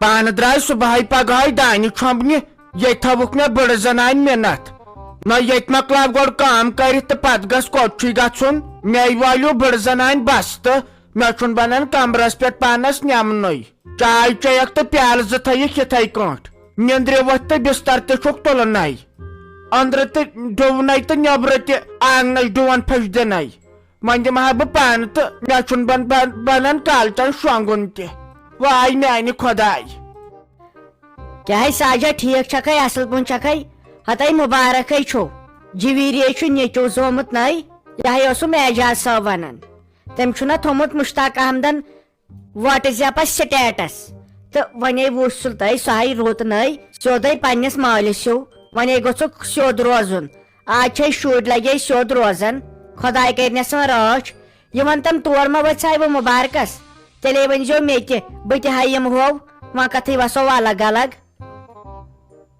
پان درائے صبح پگہ دانہ چھومبنہ یہ تھوک مے بڑ زنان منت نہ یت مکلاو گوڑ کام کرت تو پتہ گھس کوٹھی گھن مے والیو بڑ زنان بس تو مے چھن بنان کمرس پہ پانس نمن چائے چیک تو پیالہ زٕ تھٲیِکھ یِتھے کٲٹھۍ نیندرِ ؤتھۍ تہٕ بستر تہِ چھُکھ تُلُن نَے أنٛدرٕ تہِ ڈُونَے تہٕ نیٚبرٕ تہِ آنٛگنَس ڈوٗن پھٔچ دِنَے وۄنۍ دِمہٕ ہا بہٕ پانہٕ تہٕ مےٚ چھُنہٕ بنان کالچن شۄنٛگُن تہِ واے میانہِ خۄداے کیٛاہ ساجا ٹھیٖک چھکھے اصل پٲٹھۍ چھکھے ہتاے مُبارکے چھُ جویٖرے چھُ نیٚچوٗ زومُت نٔے یِہے اوسُم اعجاز صٲب ونان تٔمۍ چھُنہ تھوٚمُت مُشتاق احمدن واٹس ایپس سٹیٹس تہٕ ونے وُچھ سُہ تۄہہِ سۄے رُت نٔے سیوٚدُے پننِس مٲلِس ہیوٗ ونے گوٚژھُکھ سیوٚد روزُن آز چھے شُرۍ لگے سیوٚد روزان خۄداے کرنس وۄنۍ رٲچھ یہِ ون تٔمۍ تور ما ؤژھاے وۄنۍ مُبارکس تیٚلے ؤنۍزیو مےٚ تہِ بہٕ تہِ ہا یِمہٕ ہو وۄنۍ کتھٕے وسو الگ الگ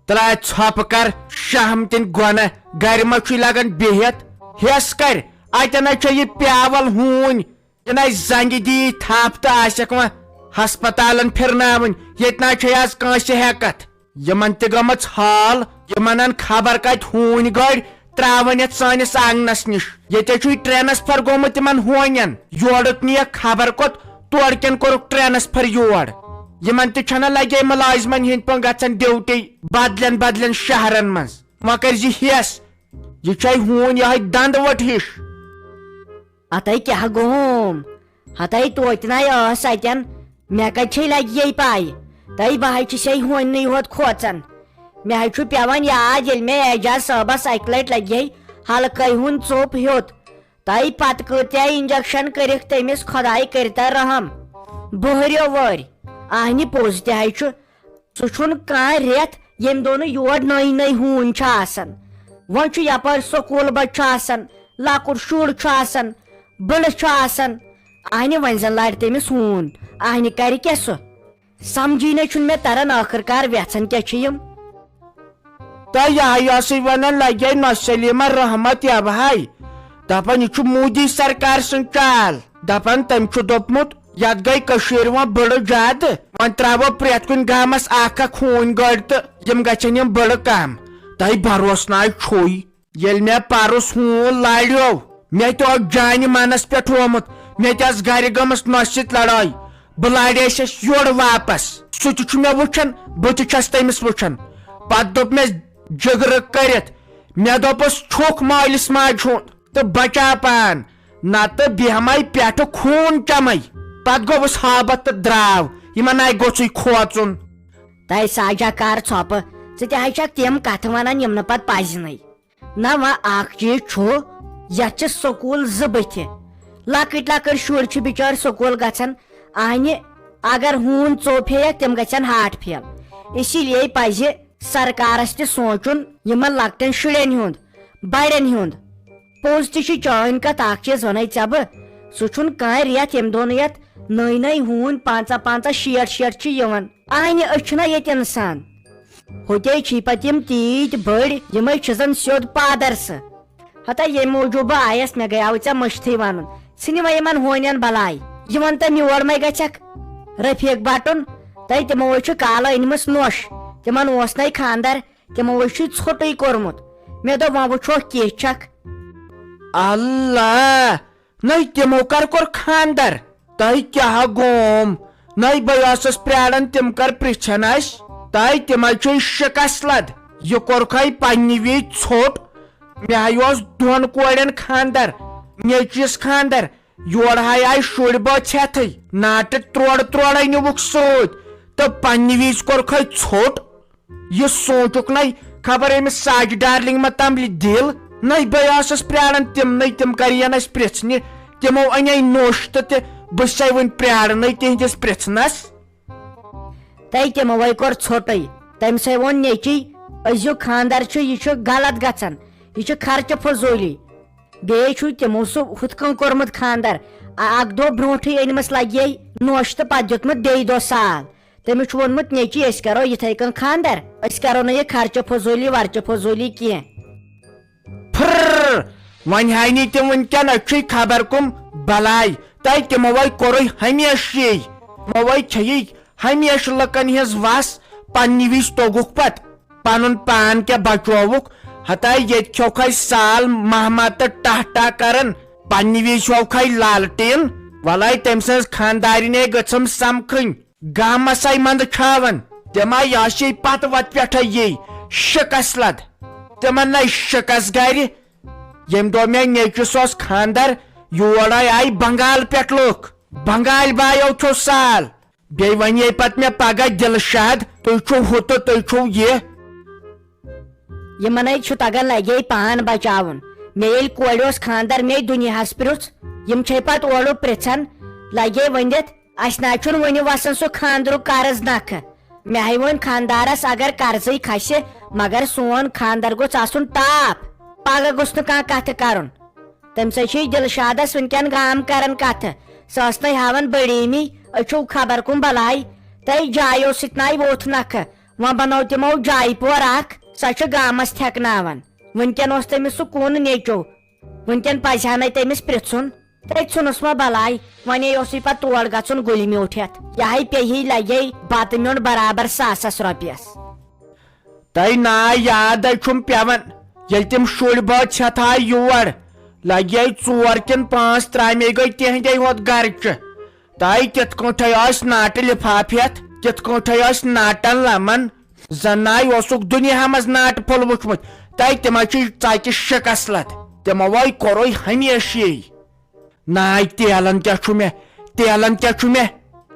ترٛاے ژھۄپہٕ کر شہمتن گۄنہ گرِ ما چھُے لگان بِہِتھ ہٮ۪س کر اتٮ۪ن چھے یہِ پیاول ہوٗنۍ یہِ زنگہِ دی تھپھ تہٕ آسٮ۪کھ وۄنۍ ہسپتالن پھرناوٕنۍ ییٚتہِ نہ چھے آز کٲنٛسہِ ہٮ۪کتھ یِمن تہِ گٔمٕژ حال یِمن ان خبر کتہِ ہوٗنۍ گٔڑۍ تراون یتھ سٲنِس آنگنس نِش ییٚتے چھُے ٹرانسفر گوٚمُت یِمن ہونٮ۪ن یورُک نِیَکھ خبر کوٚت تورٕ کٮ۪ن کوٚرُکھ ٹرانسفر یور یِمن تہِ چھنہ لگے مُلٲزمن ہٕنٛدۍ پٲٹھۍ گژھان ڈیوٹی بدلٮ۪ن بدلٮ۪ن شہرن منٛز وۄنۍ کٔرزِ ہٮ۪س یہِ چھے ہوٗنۍ یِہے دنٛد ؤٹ ہِش اتے کیٛاہ گوٚوُم ہتاے توتہِ نَے ٲس اتٮ۪ن مےٚ کتہِ چھے لگہِ یے پاے تٔے بہٕ حظ چھسے ہونٕے یوت کھوژان مےٚ حظ چھُ پیوان یاد ییٚلہِ مےٚ اعجاز صٲبس اکہِ لٹہِ لگہِ حلقے ہُنٛد ژوٚپ ہیوٚت تٔے پتہٕ کۭتیاہ انجکشن کٔرِکھ تٔمِس خۄداے کٔرتن رحم بہرِو وٲرۍ اہنہِ پوٚز تہِ حظ چھُ سُہ چھُنہٕ کانٛہہ رٮ۪تھ ییٚمہِ دۄہ نہٕ یور نٔے نٔے ہوٗنۍ چھِ آسان وۄنۍ چھُ یپٲرۍ سکوٗل بچہٕ چھُ آسان لۄکُٹ شُر چھُ آسان بٕڑٕ چھُ آسان اہنہِ وۄنۍ زن لارِ تٔمِس ہوٗن اہنہِ کرِ کیٛاہ سُہ سمجھٕے چھُنہٕ مےٚ تران ٲخٕر کار ویژھان کیٛاہ چھِ یِم تہٕ یِہے ٲسٕے ونان لگے نۄ سلیٖما رحمت یبہاے دپان یہِ چھُ مودی سرکار سٕنٛز چال دپان تٔمۍ چھُ دوٚپمُت یتھ گٔے کٔشیٖرِ وۄنۍ بٕڑٕ زیادٕ وۄنۍ تراوو پرٛٮ۪تھ کُنہِ گامس اکھ اکھ ہوٗنۍ گٲڑۍ تہٕ یِم گژھن یِم بٕڑٕ کم تۄہہِ بروسہٕ ناے چھُے ییٚلہِ مےٚ پرُس ہوٗن لاریو مےٚ تہِ اوس جانہِ منس پٮ۪ٹھ ہومُت مےٚ تہِ ٲس گرِ گٔمٕژ نۄسہِ سۭتۍ لڑٲے بہٕ لارییس یورٕ واپس سُہ تہِ چھُ مےٚ وٕچھان بہٕ تہِ چھس تٔمِس وٕچھان پتہٕ دوٚپ مےٚ جگرٕ کٔرِتھ مےٚ دوٚپُس چھُکھ مٲلِس ماجہِ ہُنٛد تہٕ بچا پان نتہٕ بیہمے پٮ۪ٹھٕ خوٗن چمے پتہٕ گوٚوُس ہابت تہٕ درٛاو یِمن آیہِ گوٚژھُے کھوژُن تٔے ساجا کر ژھۄپہٕ ژٕ تہِ حظ چھکھ تِم کتھٕ ونان یِم نہٕ پتہٕ پزنٕے نہ وۄنۍ اکھ چیٖز چھُ یتھ چھِ سکوٗل زٕ بٕتھِ لۄکٕٹۍ لۄکٕٹۍ شُرۍ چھِ بچٲرۍ سکوٗل گژھان اہنہِ اگر ہوٗن ژوٚپ ہیٚیکھ تِم گژھن ہاٹ پھیل اسی لیے پزِ سرکارس تہِ سونٛچُن یِمن لۄکٹٮ۪ن شُرٮ۪ن ہُنٛد بڑٮ۪ن ہُنٛد پوٚز تہِ چھُ چٲنۍ کتھ اکھ چیٖز ونَے ژےٚ بہٕ سُہ چھُنہٕ کانٛہہ رٮ۪تھ ییٚمہِ دۄہ نہٕ یتھ نٔے نٔے ہوٗنۍ 55 60 چھِ یِوان اہنہِ أسۍ چھِنہ ییٚتہِ انسان ہوٚتے چھِ پتہٕ یِم تیٖتۍ بٔڑۍ یِمے چھِ زن سیوٚد پادرسہٕ ہتا ییٚمہِ موٗجوٗب بہٕ آیس مےٚ گٔیاو ژےٚ مٔشتھٕے ونُن ژھٕنہِ وۄنۍ یِمن ہونٮ۪ن بلاے یہِ ون تٔمۍ یور مے گژھکھ رفیٖق بٹُن تٔے تِمو حظ چھُ کالہٕ أنمٕژ نۄش تِمن اوس نَے خانٛدر تِمو حظ چھُ ژھوٚٹُے کوٚرمُت مےٚ دوٚپ وۄنۍ وٕچھوکھ کیٚنٛہہ چھکھ اللہ نٔے تِمو کر کوٚر خانٛدر تۄہہِ کیٛاہ گوٚوم نٔے بہٕ ٲسٕس پیاران تِم کر پرژھن اسہِ تۄہہِ تِمے چھُے شِکس لد یہِ کوٚرکھے پننہِ وِزِ ژھوٚٹ مےٚ ہاے اوس 2 کورٮ۪ن خانٛدر نیٚچوِس خانٛدر یورٕ ہاے آیہِ شُرۍ بٲژ ہٮ۪تھٕے ناٹہٕ تورٕ نِوُکھ سۭتۍ تہٕ پننہِ وِزِ کوٚرکھے ژھوٚٹ یہِ سونٛچُکھ نَے خبر أمِس ساجہِ ڈارلِنگ ما تمبلہِ دِل نٔے بہٕ ٲسٕس پیاران تِمنٕے تِم کرین اسہِ پرژھنہِ تِمو اَنے نوٚش تہٕ بہٕ چھسے وُنہِ پیارنٕے تِہنٛدِس پرژھنس تٔے تِموے کوٚر ژھوٚٹُے تٔمۍ سٕے ووٚن نیٚچی أزیُک خانٛدر چھُ یہِ چھُ غلط گژھان یہِ چھُ خرچہٕ فضوٗلی بیٚیہِ چھُ تِمو سُہ ہُتھ کٔنۍ کوٚرمُت خانٛدر اکھ دۄہ برونٛٹھٕے أنمٕژ لگے نوٚش تہٕ پتہٕ دیُتمُت بیٚیہِ دۄہ سال تٔمِس چھُ ووٚنمُت نیٚچی أسۍ کرو یِتھے کٔنۍ خانٛدر أسۍ کرو نہٕ یہِ خرچہٕ فضوٗلی ورچہٕ فضوٗلی کینٛہہ پھر وۄنۍ ہاے نہٕ تِم وٕنکٮ۪ن أچھُے خبر کُم بلاے تۄہہِ تِموے کوٚرُے ہمیشہٕ یی تِموے چھیی ہمیشہ لکن ہز وس پنہ وز توگک پت پن پان کیا بچوک ہتائی یت کھوک سال محمد تو ٹہ ٹہ کرن پنہ وز ہوک لالٹین ولائی تم سز خاندارنے گھم سمکھن گامس آئی مند چھاون تم آئی یہ پت وت پہ یہ شکس لد تمن نئی شکس گر یم دہ مے نیچس خاندر یور آئی بنگال پہ لوک بنگال بایو چھو سال بی ون پت مے پگہ دل شاد تھی چھو ہو تو تھی چھو یہ یمن تگان لگے پان بچاون مے یل کورِ خاندر مے دنیاہس پرٛژھ یم پتہ اورٕ پرژھان لگے ونتھ اس نا ون وسان سہ خاندرک قرض نکھ مے ون خاندارس اگر قرضے کھسہ مگر سون خاندر گوژھ آسن ٹاپ پگہ گوژھ نہٕ کانٛہہ کتھ کرُن تم سۭتۍ دلشادس ونکین گام کران کتھ سہ ٲس نہٕ ہاوان بڑیمی اچھو خبر کم بلاے تہ جایو سۭتۍ ناے ووتھ نکھٕ وۄنۍ بنو تمو جایہِ پور اکھ سۄ چھِ گامس تھٮ۪کناوان ونکین اوس تٔمِس سُہ کُن نیچو ونکین پزِ ہا نہٕ تٔمِس پرژھُن تتہِ ژھُنُس وۄنۍ بلاے وۄنۍ اوسُے پتہٕ تور گژھُن گُلہِ میوٗٹھ ہٮ۪تھ یہے پیٚیہِ لگے بتہٕ میوٚنڈ برابر ساسس رۄپیس تہ نا یاد چھم پیون ییٚلہِ تِم شُرۍ بٲژ ہٮ۪تھ یور لگے 4 کِنہٕ 5 ترامے گٔے تِہنٛدے ہوت گرچہِ تہ کِتھ کٲٹھۍ ٲسۍ ناٹہٕ لفاف ہٮ۪تھ کِتھ کٲٹھۍ ٲسۍ ناٹن لمن زن ناے اوسُکھ دنیا منٛز ناٹہٕ پھوٚل وُچھمُت تہ تِمے چھِ ژکہِ شکس لد تِمو کوٚرُے ہمیشہ یی ناے تیلن کیاہ چھُ مےٚ تیلن کیاہ چھُ مےٚ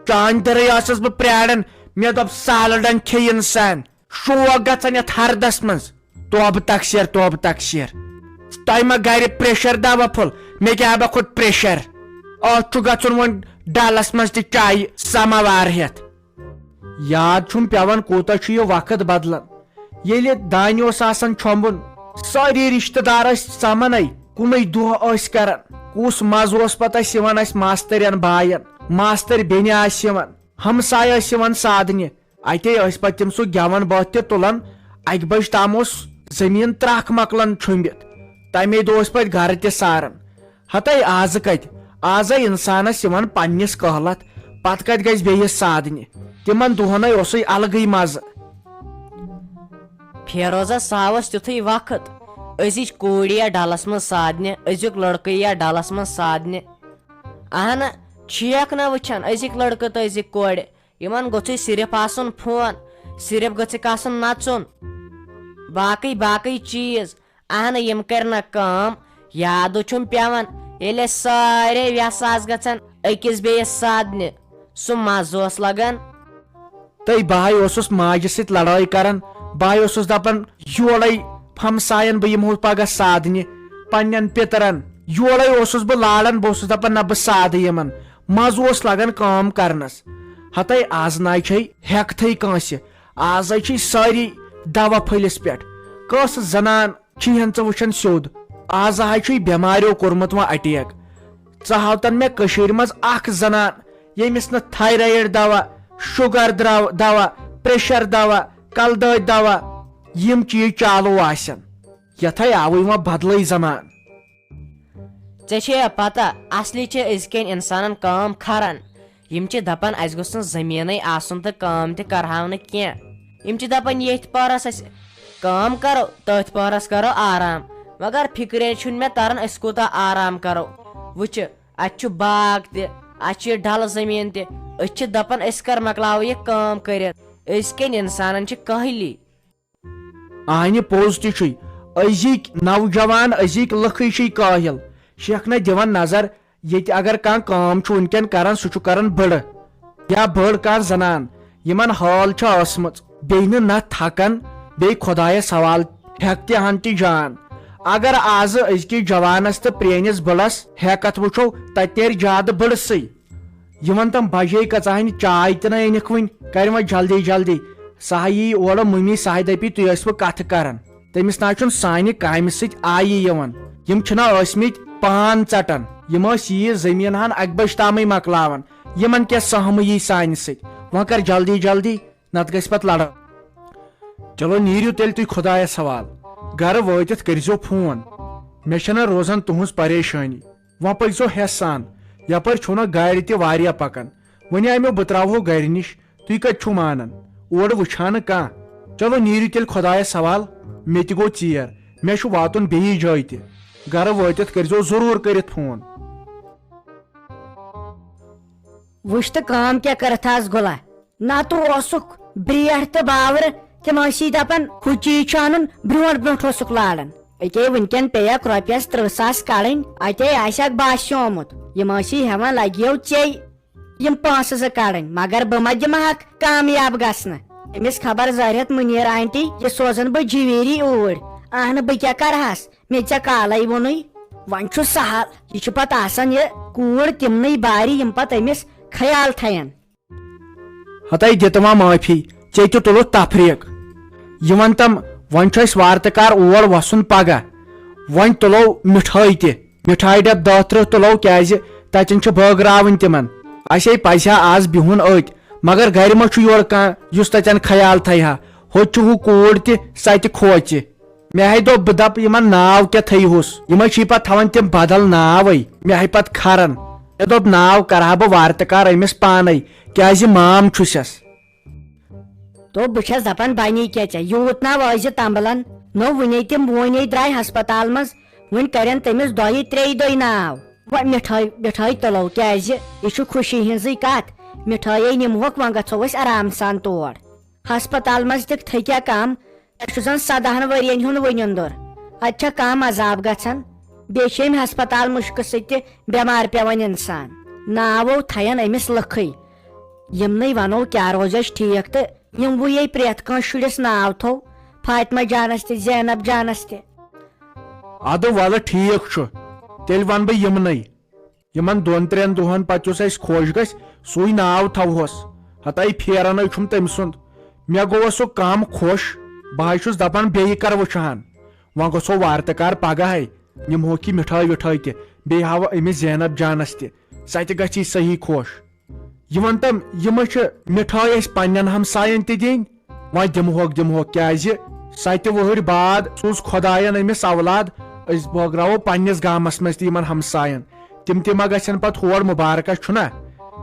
چانہِ درے ٲسٕس بہٕ پراران مےٚ دوٚپ سالڈن کھیٚیہِ انسان شوق گژھان یتھ ہردس منٛز توبہٕ تقسیر تۄہہِ ما گرِ پریشر دوا پھوٚل مےٚ کیاہ با کھوٚت پریشر اتھ چھُ گژھُن وۄنۍ ڈلس منٛز تہِ چایہِ سماوار ہٮ۪تھ یاد چھُم پیون کوٗتاہ چھُ یہِ وقت بدلان ییٚلہِ دانہِ اوس آسان چھۄمبُن سٲری رشتہٕ دار ٲسۍ سمنے کُنُے دۄہ ٲسۍ کران کُس مزٕ اوس پتہٕ اسہِ یِوان اسہِ ماستٕرین باین ماستٕرۍ بیٚنہِ آسہِ یِوان ہمساے ٲسۍ یِوان سادنہِ اتے ٲسۍ پتہٕ تِم سُہ گٮ۪ون بٲتھ تہِ تُلان 1 بجہِ تام اوس زٔمیٖن ترکھ مۄکلان چھُمبِتھ تمے دۄہ ٲسۍ پتہٕ گرٕ تہِ ساران ہتاے آزٕ کتہِ آزے انسانس یِوان پننس قہلت پتہٕ کتہِ گژھِ بیٚیِس سادنہِ تِمن دۄہنے اوسُے الگٕے مزٕ فیروزس ساوس تیُتھُے وقت أزِچ کوٗر یا ڈلس منٛز سادنہِ أزیُک لڑکہٕ یا ڈلس منٛز سادنہِ اہنہ چھیکھ نہ وٕچھان أزِکۍ لڑکہٕ تہٕ أزِکۍ کورِ یِمن گوٚژھُے صرف آسُن فون صرف گٔژھِکھ آسُن نژُن باقٕے چیٖز اہنہٕ یِم کرِ نہ کٲم یادٕ چھُم پیون ییٚلہِ أسۍ سارے ویس آسہٕ گژھان أکِس بیٚیِس سادنہِ سُہ مزٕ اوس لگان تہٕ بہٕ اوسُس ماجہِ سۭتۍ لڑٲے کران بہٕ اوسُس دپان یورے ہمساین بہٕ یِمہو پگہہ سادنہِ پننٮ۪ن پِترن یورے اوسُس بہٕ لاران بہٕ اوسُس دپان نہ بہٕ سادٕ یِمن مزٕ اوس لگان کٲم کرنس ہتاے آز ناے چھے ہٮ۪کتھٕے کٲنٛسہِ آزے چھِ سٲری دوا پھٔلِس پٮ۪ٹھ کٲنٛسہِ زنان چھِہن ژٕ وٕچھان سیوٚد آز حظ چھُے بٮ۪ماریو کوٚرمُت وۄنۍ اٹیک ژٕ ہاوتن مےٚ کٔشیٖرِ منٛز اکھ زنان ییٚمِس نہٕ تھایرایڈ دوا شُگر دوا پریشر دوا کلہٕ دٲدۍ دوا یِم چیٖز چالوٗ آسن یتھے آوٕے وۄنۍ بدلٕے زمان ژےٚ چھے پتہ اصلی چھِ أزکٮ۪ن انسانن کٲم کھران یِم چھِ دپان اسہِ گوٚژھ نہٕ زٔمیٖنٕے آسُن تہٕ کٲم تہِ کرہاو نہٕ کینٛہہ یِم چھِ دپان ییٚتھۍ پورس أسۍ کٲم کرو تٔتھۍ پورس کرو آرام مگر فکرے چھُنہٕ مےٚ تران أسۍ کوٗتاہ آرام کرو وٕچھِ اتہِ چھُ باغ تہِ اتہِ چھُ ڈلہٕ زٔمیٖن تہِ أسۍ چھِ دپان أسۍ کر مۄکلاوو یہِ کٲم کٔرِتھ أزکٮ۪ن انسانن چھِ کٲہلی آنہِ پوٚز تہِ چھُے أزِکۍ نوجوان أزِکۍ لُکھٕے چھِ کٲہِل شیخ نہ دِوان نظر ییٚتہِ اگر کانٛہہ کٲم چھُ وُنکٮ۪ن کران سُہ چھُ کران بٕڑٕ یا بٔڑ کانٛہہ زنان یِمن حال چھِ ٲسمٕژ بیٚیہِ نہ تھکان بیٚیہِ خۄدایس حوالہٕ ہٮ۪کتہِ ہن تہِ جان اگر آزٕ أزکِس جوانس تہٕ پرٛٲنِس بٕڑس ہٮ۪کتھ وٕچھو تتہِ نیرِ زیادٕ بٕڑسٕے یِمن تِم بجے کژاہنہِ چاے تہِ نہٕ أنِکھ وُنہِ کرِ وۄنۍ جلدی سۄ یی اورٕ مٔمی سۄ دپی تُہۍ ٲسوٕ کتھٕ کران تٔمِس نہ چھُنہٕ سانہِ کامہِ سۭتۍ آیی یِوان یِم چھِنہ ٲسمٕتۍ پان ژٹان یِم ٲسۍ یہِ زٔمیٖن ہن 1 بجہِ تامٕے مۄکلاوان یِمن کیٛاہ سہمہٕ یی سانہِ سۭتۍ وۄنۍ کر جلدی نتہٕ گژھِ پتہٕ لڑٲے چلو نیٖرِو تیٚلہِ تُہۍ خۄدایس حوالہٕ گرٕ وٲتِتھ کٔرۍزیو فون مےٚ چھنہٕ روزان تُہنٛز پریشٲنی وۄنۍ پٔکۍزیو ہٮ۪س سان یپٲرۍ چھُو نہ گاڑِ تہِ واریاہ پکان وۄنۍ آے مےٚ بہٕ تراوہو گرِ نِش تُہۍ کتہِ چھُو مانان اورٕ وٕچھان نہٕ کانٛہہ چلو نیٖرِو تیٚلہِ خۄدایس سوال مےٚ تہِ گوٚو ژیر مےٚ چھُ واتُن بیٚیِس جایہِ تہِ گرٕ وٲتِتھ کٔرۍزیو ضروٗر کٔرِتھ فون وٕچھ تہٕ کٲم کیٛاہ کٔرتھ آز گُلا نتہٕ اوسُکھ برٛیٹھ تہٕ باورٕ تِم ٲسی دپان ہُہ چیٖز چھُ انُن برٛونٛٹھ برٛونٛٹھ اوسُکھ لاران أکے وٕنکیٚن پیٚیکھ رۄپیس 30,000 کڑٕنۍ اتے آسٮ۪کھ باسیومُت یِم ٲسی ہٮ۪وان لگیو ژےٚ یِم پونٛسہٕ 2 کڑٕنۍ مگر بہٕ ما دِمہکھ کامیاب گژھنہٕ أمِس خبر زٲرِتھ مُنیٖر آنٹی یہِ سوزن بہٕ جویری اوٗرۍ اہنہٕ بہٕ کیٛاہ کرہس مےٚ ژےٚ کالے ووٚنُے وۄنۍ چھُ سہل یہِ چھُ پتہٕ آسان یہِ کوٗر تِمنٕے بارِ یِم پتہٕ أمِس خیال تھاین ہتاے دِتہٕ وۄنۍ معٲفی ژےٚ تہِ تُلُتھ تفریٖق یہِ وَن تم وۄنۍ چھُ اسہِ وارٕ کار اور وسُن پگہہ وۄنۍ تُلو مِٹھٲے تہِ مِٹھایہِ ڈبہٕ 10-13 تُلو کیازِ تتٮ۪ن چھِ بٲگراوٕنۍ تِمن اسے پزِ ہا آز بِہُن أتۍ مگر گرِ ما چھُ یورٕ کانٛہہ یُس تتٮ۪ن خیال تھایہِ ہا ہوٚتہِ چھُ ہُہ کوٗر تہِ سۄ تہِ کھوژِ مےٚ ہے دوٚپ بہٕ دپہٕ یِمن ناو کیٛاہ تھٲیہوس یِمے چھی پتہٕ تھاوان تِم بدل ناوے مےٚ ہے پتہٕ کھران مےٚ دوٚپ ناو کرہا بہٕ وارٕ تہٕ کار أمِس پانے کیازِ مام چھُسٮ۪س دوٚپ بہٕ چھس دپان بنی کیٛاہ ژےٚ یوٗت نا وٲزِ تمبلن نو وُنے تِم وُنے درٛاے ہسپتال منٛز وُنہِ کرن تٔمِس 2-3 دۄہہِ ناو وۄنۍ مِٹھٲے تُلو کیازِ یہِ چھُ خوشی ہٕنٛزٕے کتھ مِٹھٲیے نِمہوکھ وۄنۍ گژھو أسۍ آرام سان تور ہسپتال منٛز تہِ تھٔکیا کم تۄہہِ چھُ زن 17 ؤرین ہُنٛد وٕنِنٛدُر اتہِ چھا کم عذاب گژھان بیٚیہِ چھِ أمۍ ہسپتال مُشکہٕ سۭتۍ تہِ بٮ۪مار پیوان انسان ناوو تھاین أمِس لٕکھٕے یِمنٕے ونو کیٛاہ روزٮ۪س ٹھیٖک تہٕ یِموٕے پرٛٮ۪تھ کٲنٛسہِ شُرِس ناو تھوٚو فاطمہ جانس تہِ زینب جانس تہِ ادٕ ولہٕ ٹھیٖک چھُ تیٚلہِ ونہٕ بہٕ یِمنٕے یِمن 2-3 دۄہن پتہٕ یُس اسہِ خۄش گژھِ سُے ناو تھاوہوس ہتاے پھیرنے چھُم تٔمۍ سُنٛد مےٚ گوٚو سُہ کم خۄش بہٕ ہے چھُس دپان بیٚیہِ کر وٕچھہن وۄنۍ گژھو وارٕ تہٕ کار پگہے نِمہوکھ یہِ مِٹھٲے وِٹھٲے تہِ بیٚیہِ ہاوو أمِس زینب جانس تہِ سۄ تہِ گژھی صحیح خۄش یہِ ون تم یِمے چھِ مِٹھٲے اسہِ پننٮ۪ن ہمساین تہِ دِنۍ وۄنۍ دِمہوکھ کیازِ 7 وُہٕرۍ بعد سوٗز خۄداین أمِس اولاد أسۍ بٲگراوو پننِس گامس منٛز تہِ یِمن ہمساین تِم تہِ ما گژھن پتہٕ ہور مُبارکس چھُنا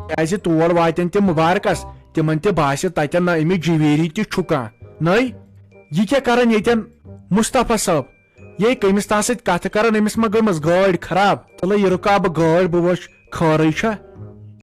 کیازِ تور واتن تِم مُبارکس تِمن تہِ باسہِ تتٮ۪ن نہ أمِس جویری تہِ چھُ کانٛہہ نٔے یہِ کیٛاہ کران ییٚتٮ۪ن مُصطفیٰ صٲب یے کٔمِس تانۍ سۭتۍ کتھٕ کران أمِس ما گٔمٕژ گٲڑۍ خراب تلے یہِ رُکاو بہٕ گٲڑۍ بہٕ وٕچھ خٲرٕے چھا